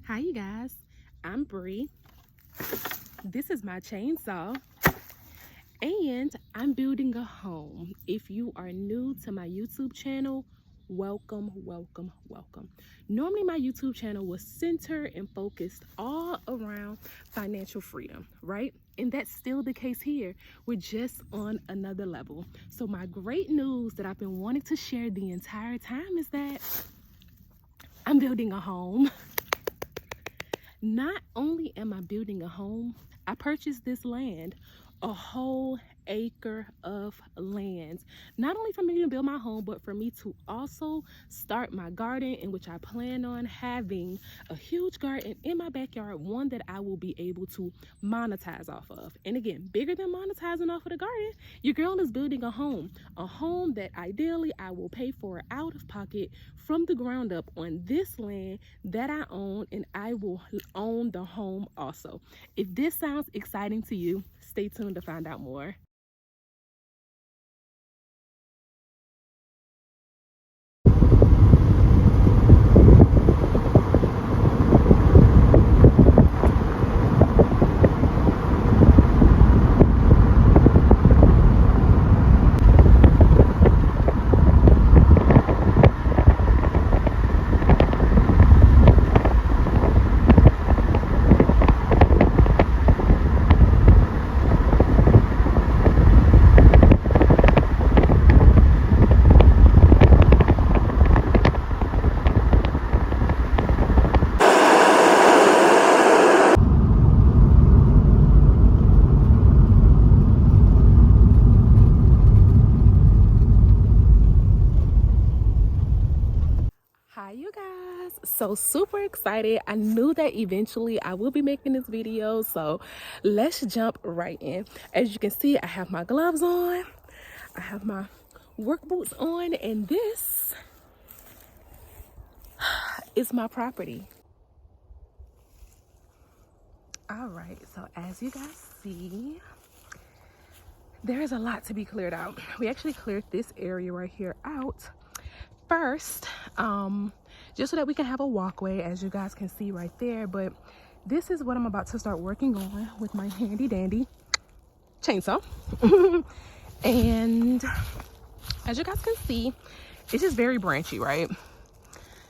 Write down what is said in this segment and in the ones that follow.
Hi you guys, I'm Bree. This is my chainsaw and I'm building a home. If you are new to my YouTube channel, welcome. Normally my YouTube channel was centered and focused all around financial freedom, right? And that's still the case here. We're just on another level. So my great news that I've been wanting to share the entire time is that I'm building a home. Not only am I building a home, I purchased this land, a whole acre of land, not only for me to build my home, but for me to also start my garden, in which I plan on having a huge garden in my backyard, one that I will be able to monetize off of. And again, bigger than monetizing off of the garden, your girl is building a home that ideally I will pay for out of pocket from the ground up on this land that I own, and I will own the home also. If this sounds exciting to you, stay tuned to find out more. Hi you guys, so super excited. I knew that eventually I will be making this video, so let's jump right in. As you can see, I have my gloves on, I have my work boots on, and this is my property. All right, so as you guys see, there is a lot to be cleared out. We actually cleared this area right here out first, just so that we can have a walkway, as you guys can see right there. But this is what I'm about to start working on with my handy dandy chainsaw. And as you guys can see, it's just very branchy, right?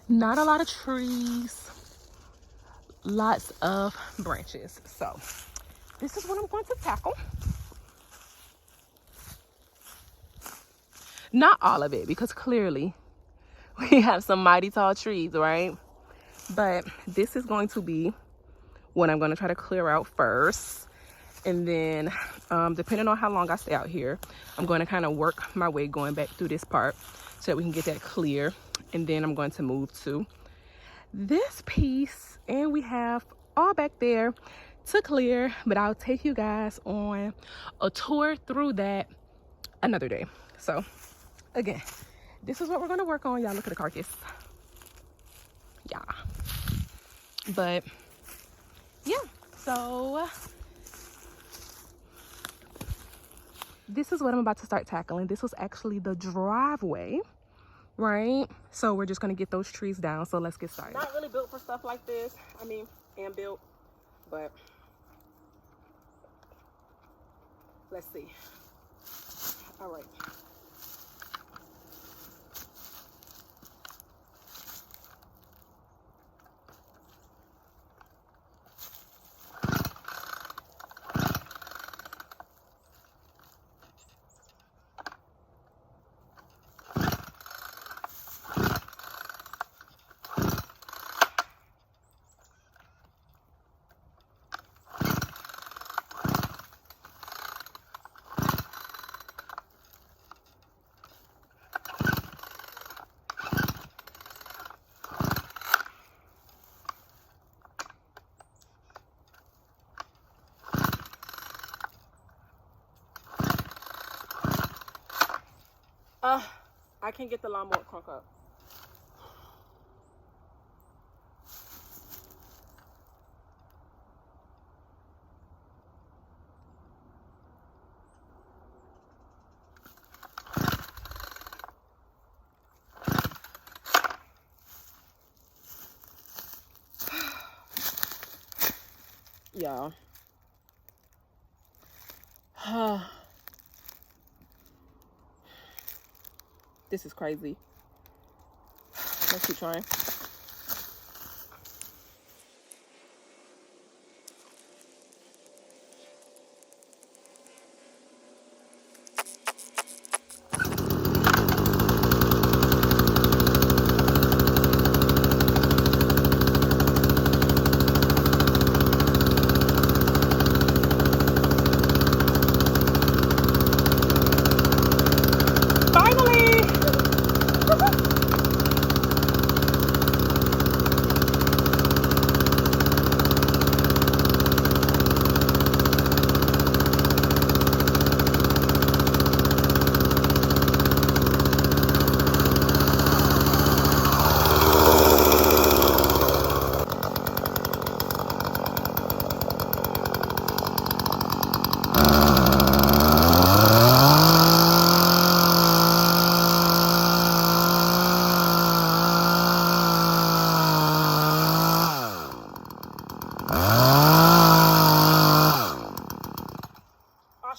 Not a lot of trees, lots of branches. So this is what I'm going to tackle. Not all of it, because clearly we have some mighty tall trees, right? But this is going to be what I'm going to try to clear out first. And then depending on how long I stay out here, I'm going to kind of work my way going back through this part so that we can get that clear. And then I'm going to move to this piece, and we have all back there to clear, but I'll take you guys on a tour through that another day. So again, this is what we're going to work on. Y'all, look at the carcass. Yeah. But yeah, so this is what I'm about to start tackling. This was actually the driveway, right? So we're just going to get those trees down. So let's get started. Not really built for stuff like this. I mean, am built, but let's see. All right. I can't get the lawnmower crunk up. y'all. This is crazy. Let's keep trying.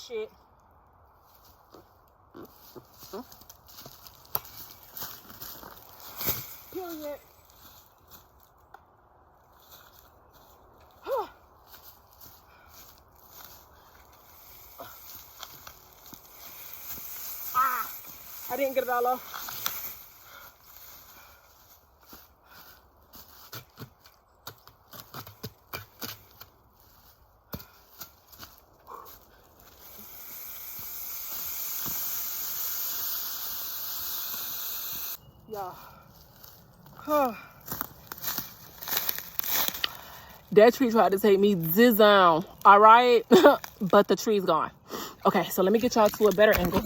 Shit. Period. I didn't get it all off. Y'all. That tree tried to take me down, all right? But the tree's gone. Okay, so let me get y'all to a better angle,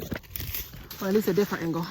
or at least a different angle.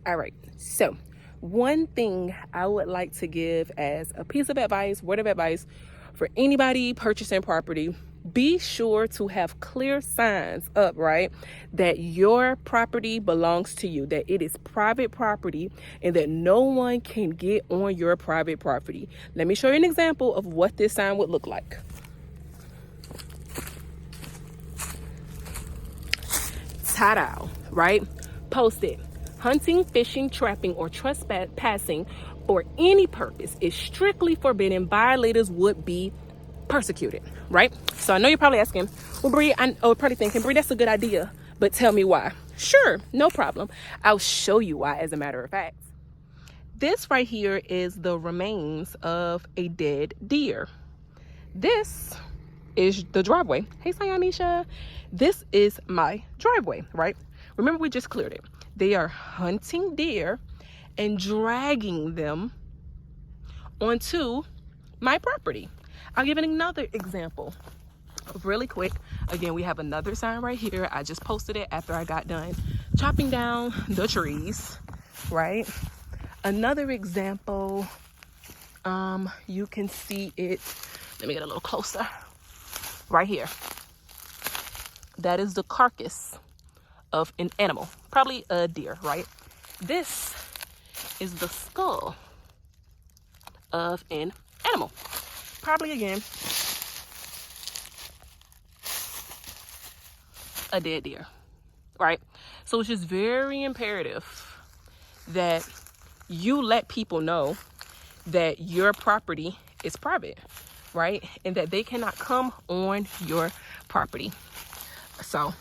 All right, so One thing I would like to give as a piece of advice, word of advice for anybody purchasing property, be sure to have clear signs up, right? That your property belongs to you, that it is private property, and that no one can get on your private property. Let me show you an example of what this sign would look like. Ta-da, right? Posted. Hunting, fishing, trapping, or trespassing for any purpose is strictly forbidden. Violators would be persecuted, right? So I know you're probably asking, well, Bree, probably thinking, Bree, that's a good idea, but tell me why. Sure, no problem. I'll show you why, as a matter of fact. This right here is the remains of a dead deer. This is the driveway. Hey, Sayanisha. This is my driveway, right? Remember, we just cleared it. They are hunting deer and dragging them onto my property. I'll give another example really quick. Again, we have another sign right here. I just posted it after I got done chopping down the trees, right? Another example, you can see it. Let me get a little closer. Right here. That is the carcass of an animal, probably a deer, right? This is the skull of an animal, probably, again, a dead deer, right? So it's just very imperative that you let people know that your property is private, right? And that they cannot come on your property. So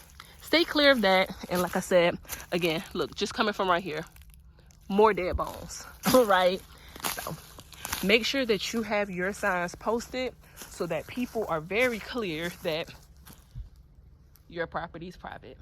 stay clear of that. And like I said, again, look, just coming from right here, more dead bones, right? So make sure that you have your signs posted so that people are very clear that your property is private.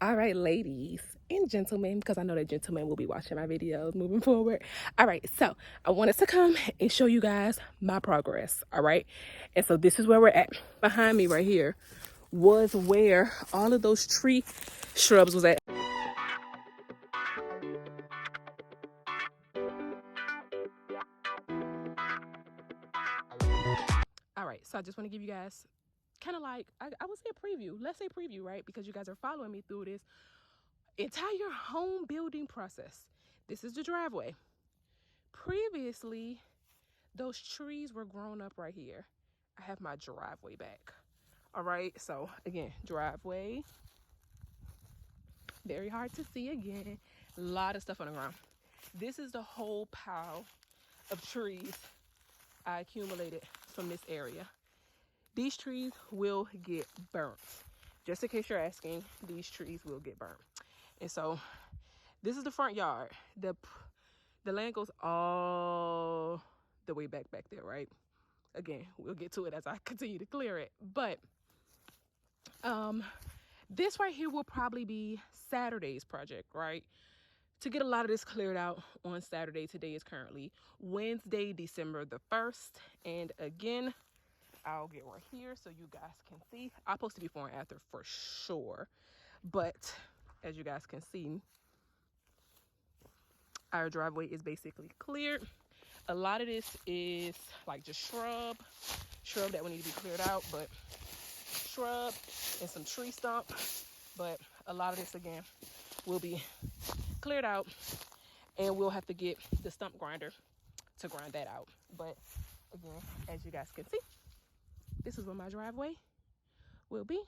All right, ladies and gentlemen, because I know that gentlemen will be watching my videos moving forward. All right, so I wanted to come and show you guys my progress. All right, and so this is where we're at. Behind me right here was where all of those tree shrubs was at. All right, so I just want to give you guys kind of like, I would say a preview. Let's say preview, right? Because you guys are following me through this entire home building process. This is the driveway. Previously, those trees were grown up right here. I have my driveway back. All right, so again, driveway. Very hard to see again. A lot of stuff on the ground. This is the whole pile of trees I accumulated from this area. These trees will get burnt. Just in case you're asking, these trees will get burnt. And so this is the front yard. The land goes all the way back there, right? Again, we'll get to it as I continue to clear it. But this right here will probably be Saturday's project, right? To get a lot of this cleared out on Saturday. Today is currently Wednesday, December the 1st. And again, I'll get right here so you guys can see. I'll post the before and after for sure. But as you guys can see, our driveway is basically cleared. A lot of this is like just shrub that will need to be cleared out, but shrub and some tree stump. But a lot of this again will be cleared out, and we'll have to get the stump grinder to grind that out. But again, as you guys can see, this is where my driveway will be,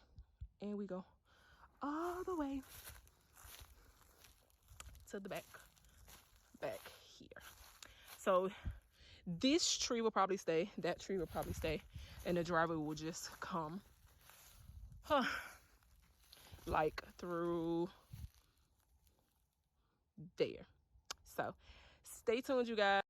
and we go all the way to the back here. So this tree will probably stay, that tree will probably stay, and the driveway will just come like through there. So stay tuned, you guys.